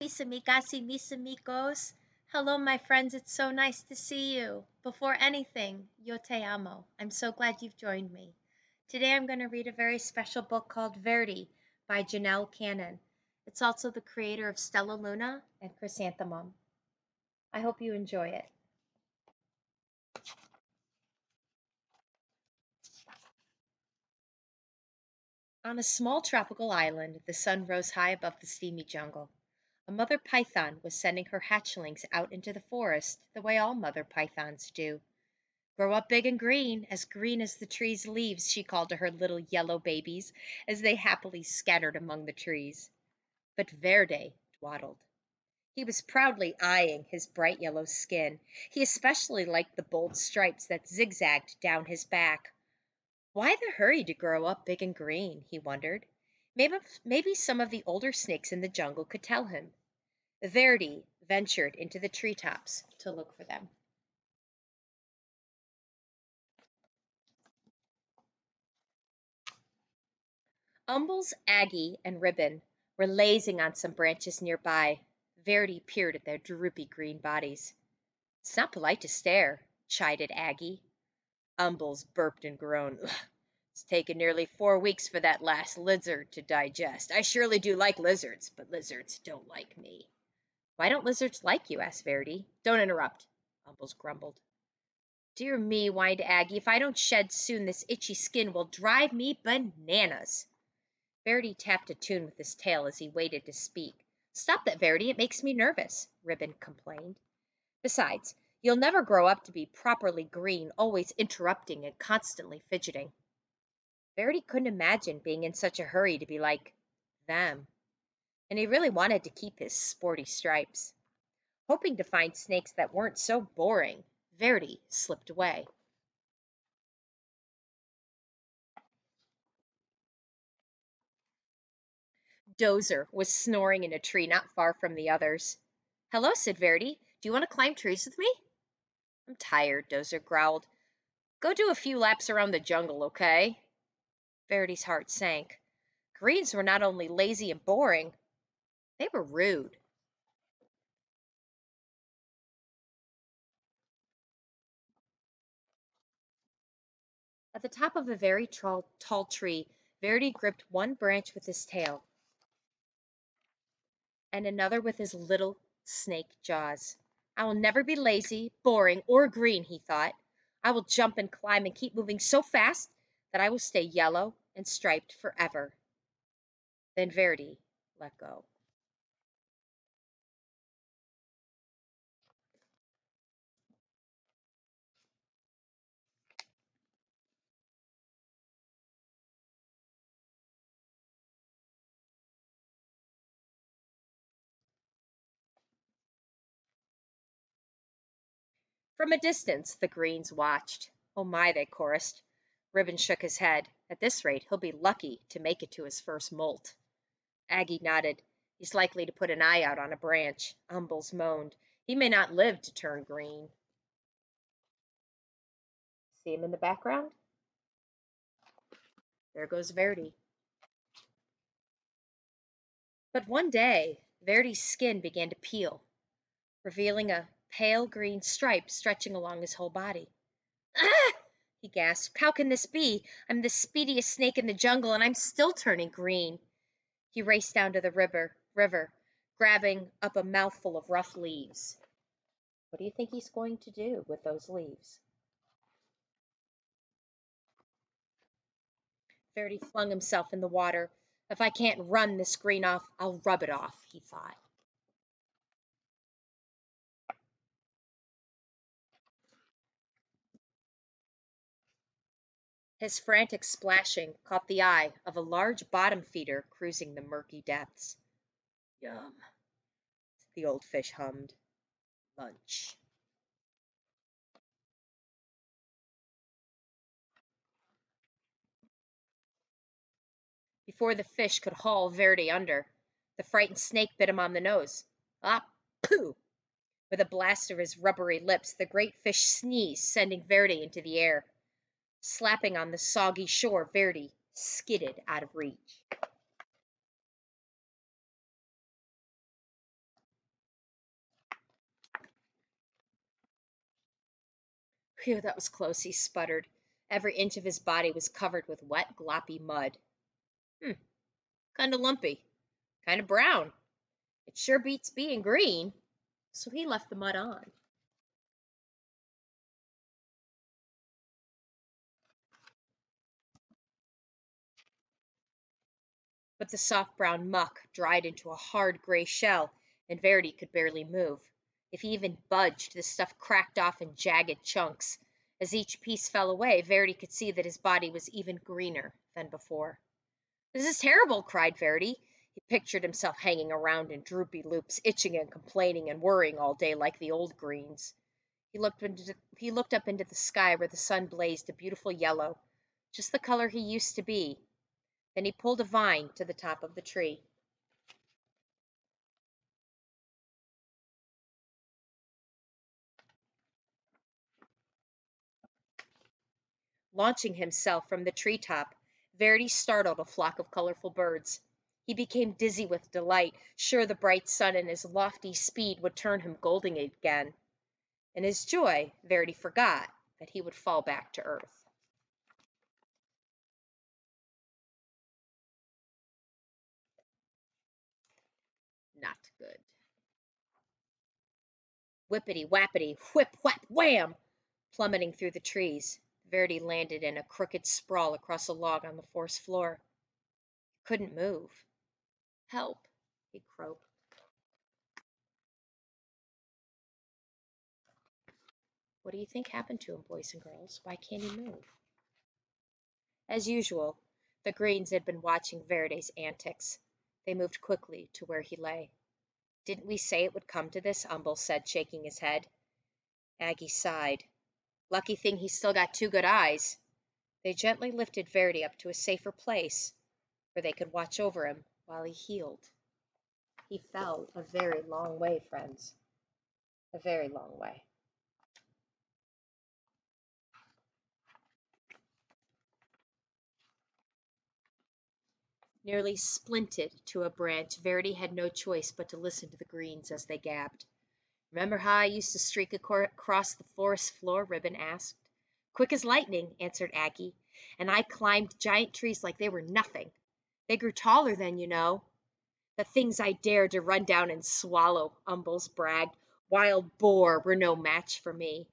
Mis amigas y mis amigos. Hello, my friends. It's so nice to see you. Before anything, yo te amo. I'm so glad you've joined me. Today I'm going to read a very special book called Verdi by Janell Cannon. It's also the creator of Stella Luna and Chrysanthemum. I hope you enjoy it. On a small tropical island, the sun rose high above the steamy jungle. A mother python was sending her hatchlings out into the forest the way all mother pythons do. Grow up big and green as the tree's leaves, she called to her little yellow babies as they happily scattered among the trees. But Verdi dawdled. He was proudly eyeing his bright yellow skin. He especially liked the bold stripes that zigzagged down his back. Why the hurry to grow up big and green, he wondered. Maybe some of the older snakes in the jungle could tell him. Verdi ventured into the treetops to look for them. Umbles, Aggie, and Ribbon were lazing on some branches nearby. Verdi peered at their droopy green bodies. It's not polite to stare, chided Aggie. Umbles burped and groaned. It's taken nearly 4 weeks for that last lizard to digest. I surely do like lizards, but lizards don't like me. Why don't lizards like you? Asked Verdi. Don't interrupt, Umbles grumbled. Dear me, whined Aggie, if I don't shed soon, this itchy skin will drive me bananas. Verdi tapped a tune with his tail as he waited to speak. Stop that, Verdi, it makes me nervous, Ribbon complained. Besides, you'll never grow up to be properly green, always interrupting and constantly fidgeting. Verdi couldn't imagine being in such a hurry to be like them, and he really wanted to keep his sporty stripes. Hoping to find snakes that weren't so boring, Verdi slipped away. Dozer was snoring in a tree not far from the others. Hello, said Verdi. Do you want to climb trees with me? I'm tired, Dozer growled. Go do a few laps around the jungle, okay? Verity's heart sank. Greens were not only lazy and boring, they were rude. At the top of a very tall tree, Verity gripped one branch with his tail and another with his little snake jaws. I will never be lazy, boring, or green, he thought. I will jump and climb and keep moving so fast that I will stay yellow and striped forever. Then Verity let go. From a distance, the Greens watched. Oh my, they chorused. Ribbon shook his head. At this rate, he'll be lucky to make it to his first molt. Aggie nodded. He's likely to put an eye out on a branch. Umbles moaned. He may not live to turn green. See him in the background? There goes Verdi. But one day, Verdi's skin began to peel, revealing a pale green stripe stretching along his whole body. Ah! He gasped. How can this be? I'm the speediest snake in the jungle, and I'm still turning green. He raced down to the river, grabbing up a mouthful of rough leaves. What do you think he's going to do with those leaves? Verdi flung himself in the water. If I can't run this green off, I'll rub it off, he thought. His frantic splashing caught the eye of a large bottom feeder cruising the murky depths. Yum, the old fish hummed. Lunch. Before the fish could haul Verdi under, the frightened snake bit him on the nose. Ah, pooh! With a blast of his rubbery lips, the great fish sneezed, sending Verdi into the air. Slapping on the soggy shore, Verdi skidded out of reach. Phew, that was close, he sputtered. Every inch of his body was covered with wet, gloppy mud. Hmm, kinda lumpy. Kinda brown. It sure beats being green. So he left the mud on. But the soft brown muck dried into a hard gray shell, and Verdi could barely move. If he even budged, the stuff cracked off in jagged chunks. As each piece fell away, Verdi could see that his body was even greener than before. "This is terrible!" cried Verdi. He pictured himself hanging around in droopy loops, itching and complaining and worrying all day like the old greens. He looked up into the sky where the sun blazed a beautiful yellow, just the color he used to be. Then he pulled a vine to the top of the tree. Launching himself from the treetop, Verdi startled a flock of colorful birds. He became dizzy with delight, sure the bright sun and his lofty speed would turn him golden again. In his joy, Verdi forgot that he would fall back to earth. Not good. Whippity whappity, whip whap wham! Plummeting through the trees, Verdi landed in a crooked sprawl across a log on the forest floor. He couldn't move. "Help!" he croaked. What do you think happened to him, boys and girls? Why can't he move? As usual, the Greens had been watching Verdi's antics. They moved quickly to where he lay. "Didn't we say it would come to this?" Umble said, shaking his head. Aggie sighed. "Lucky thing he's still got two good eyes." They gently lifted Verdi up to a safer place where they could watch over him while he healed. He fell a very long way, friends. A very long way. Nearly splinted to a branch, Verdi had no choice but to listen to the Greens as they gabbed. "Remember how I used to streak across the forest floor?" Ribbon asked. "Quick as lightning," answered Aggie, "and I climbed giant trees like they were nothing. They grew taller then, you know. The things I dared to run down and swallow," Umbles bragged. "Wild boar were no match for me."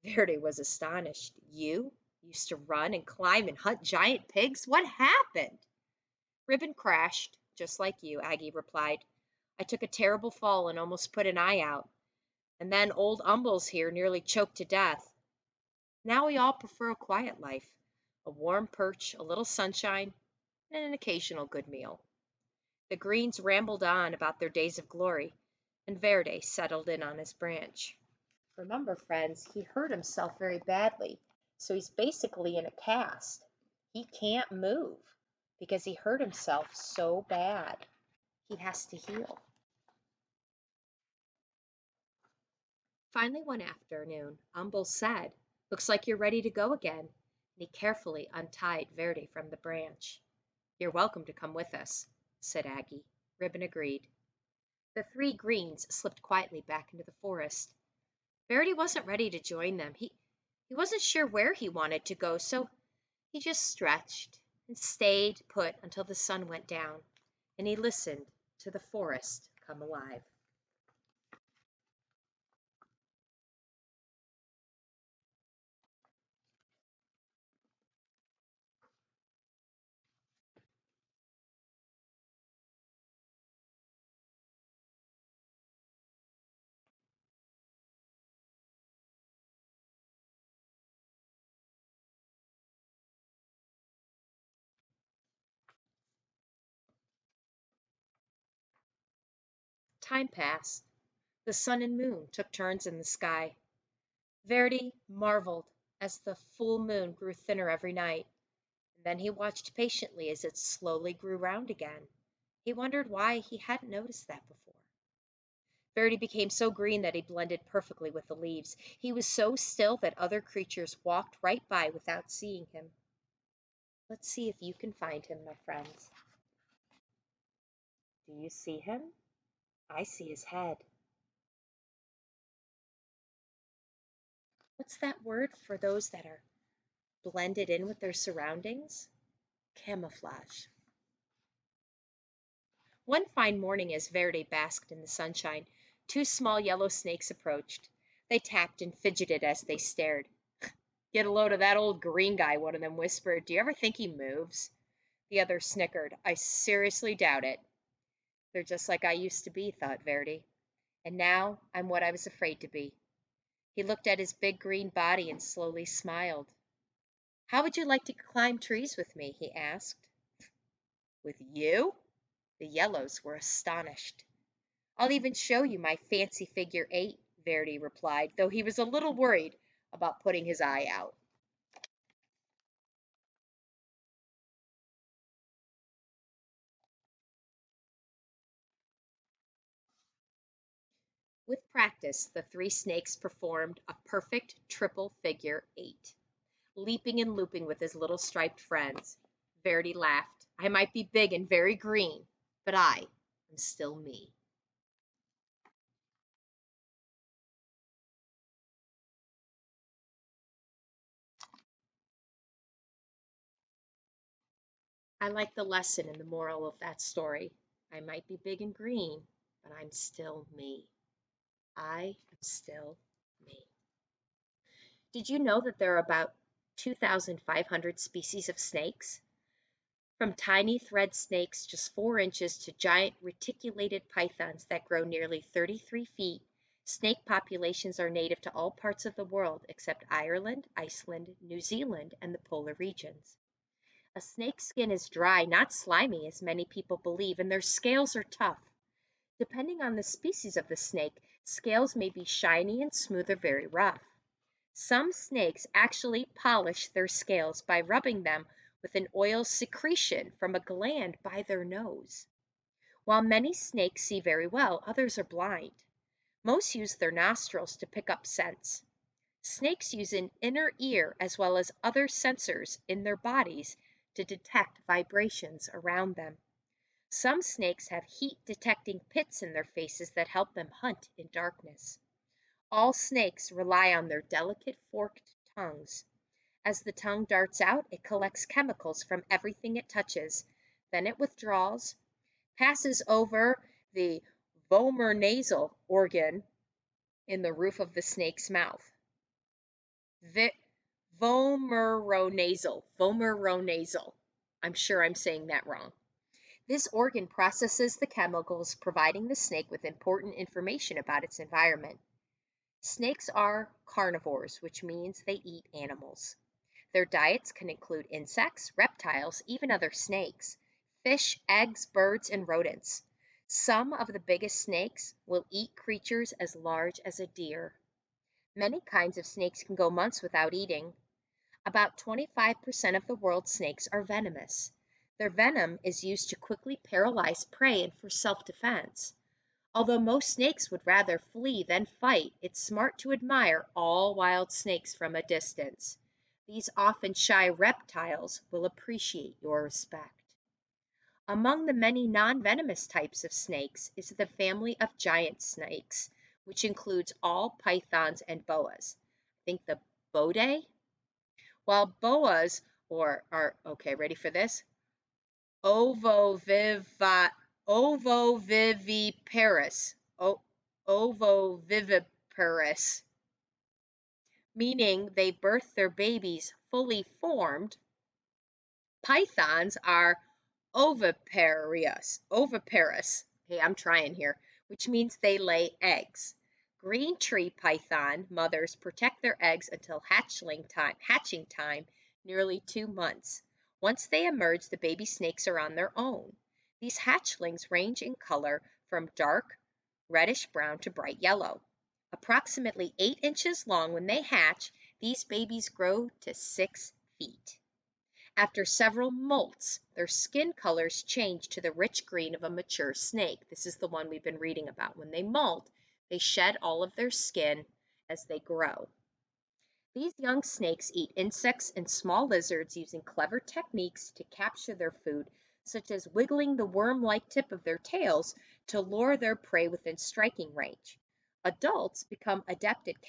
Verdi was astonished. "You used to run and climb and hunt giant pigs? What happened?" "Ribbon crashed, just like you," Aggie replied. "I took a terrible fall and almost put an eye out. And then old Umbles here nearly choked to death. Now we all prefer a quiet life, a warm perch, a little sunshine, and an occasional good meal." The Greens rambled on about their days of glory, and Verdi settled in on his branch. "Remember, friends, he hurt himself very badly, so he's basically in a cast. He can't move because he hurt himself so bad. He has to heal." Finally, one afternoon, Umble said, "Looks like you're ready to go again," and he carefully untied Verdi from the branch. "You're welcome to come with us," said Aggie. Ribbon agreed. The three Greens slipped quietly back into the forest. Verdi wasn't ready to join them. He wasn't sure where he wanted to go, so he just stretched and stayed put until the sun went down, and he listened to the forest come alive. Time passed. The sun and moon took turns in the sky. Verdi marveled as the full moon grew thinner every night, and then he watched patiently as it slowly grew round again. He wondered why he hadn't noticed that before. Verdi became so green that he blended perfectly with the leaves. He was so still that other creatures walked right by without seeing him. Let's see if you can find him, my friends. Do you see him? I see his head. What's that word for those that are blended in with their surroundings? Camouflage. One fine morning, as Verdi basked in the sunshine, two small yellow snakes approached. They tapped and fidgeted as they stared. "Get a load of that old green guy," one of them whispered. "Do you ever think he moves?" The other snickered. "I seriously doubt it." They're just like I used to be, thought Verdi. And now I'm what I was afraid to be. He looked at his big green body and slowly smiled. "How would you like to climb trees with me?" he asked. "With you?" The yellows were astonished. "I'll even show you my fancy figure 8," Verdi replied, though he was a little worried about putting his eye out. With practice, the three snakes performed a perfect triple figure 8, leaping and looping with his little striped friends. Verdi laughed. "I might be big and very green, but I am still me." I like the lesson and the moral of that story. I might be big and green, but I'm still me. I am still me. Did you know that there are about 2,500 species of snakes? From tiny thread snakes just 4 inches to giant reticulated pythons that grow nearly 33 feet, snake populations are native to all parts of the world except Ireland, Iceland, New Zealand, and the polar regions. A snake's skin is dry, not slimy, as many people believe, and their scales are tough. Depending on the species of the snake, scales may be shiny and smooth or very rough. Some snakes actually polish their scales by rubbing them with an oil secretion from a gland by their nose. While many snakes see very well, others are blind. Most use their nostrils to pick up scents. Snakes use an inner ear as well as other sensors in their bodies to detect vibrations around them. Some snakes have heat detecting pits in their faces that help them hunt in darkness. All snakes rely on their delicate forked tongues. As the tongue darts out, it collects chemicals from everything it touches. Then it withdraws, passes over the vomeronasal organ in the roof of the snake's mouth. Vi- vomeronasal. I'm sure I'm saying that wrong. This organ processes the chemicals, providing the snake with important information about its environment. Snakes are carnivores, which means they eat animals. Their diets can include insects, reptiles, even other snakes, fish, eggs, birds, and rodents. Some of the biggest snakes will eat creatures as large as a deer. Many kinds of snakes can go months without eating. About 25% of the world's snakes are venomous. Their venom is used to quickly paralyze prey and for self-defense. Although most snakes would rather flee than fight, it's smart to admire all wild snakes from a distance. These often shy reptiles will appreciate your respect. Among the many non-venomous types of snakes is the family of giant snakes, which includes all pythons and boas. Think the Bode? While boas, or are, okay, ready for this? Ovovivi- Ovoviviparous. Ovoviviparous, meaning they birth their babies fully formed. Pythons are oviparous. Hey, I'm trying here, which means they lay eggs. Green tree python mothers protect their eggs until hatching time, nearly 2 months. Once they emerge, the baby snakes are on their own. These hatchlings range in color from dark reddish brown to bright yellow. Approximately 8 inches long when they hatch, these babies grow to 6 feet. After several molts, their skin colors change to the rich green of a mature snake. This is the one we've been reading about. When they molt, they shed all of their skin as they grow. These young snakes eat insects and small lizards using clever techniques to capture their food, such as wiggling the worm-like tip of their tails to lure their prey within striking range. Adults become adept at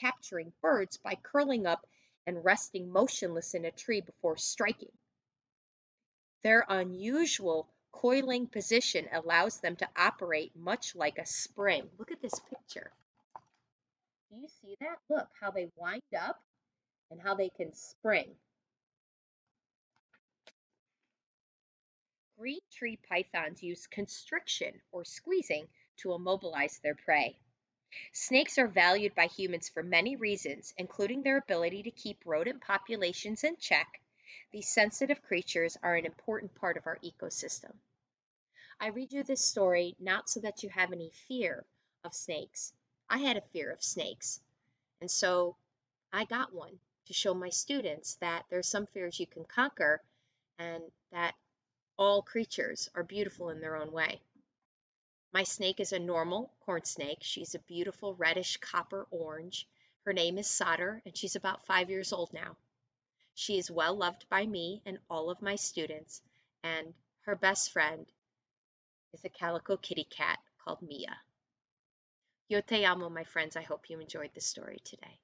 capturing birds by curling up and resting motionless in a tree before striking. Their unusual coiling position allows them to operate much like a spring. Look at this picture. Do you see that? Look how they wind up and how they can spring. Green tree pythons use constriction or squeezing to immobilize their prey. Snakes are valued by humans for many reasons, including their ability to keep rodent populations in check. These sensitive creatures are an important part of our ecosystem. I read you this story not so that you have any fear of snakes. I had a fear of snakes, and so I got one to show my students that there's some fears you can conquer and that all creatures are beautiful in their own way. My snake is a normal corn snake. She's a beautiful reddish copper orange. Her name is Solder, and she's about 5 years old now. She is well loved by me and all of my students, and her best friend is a calico kitty cat called Mia. Yo te amo, my friends. I hope you enjoyed the story today.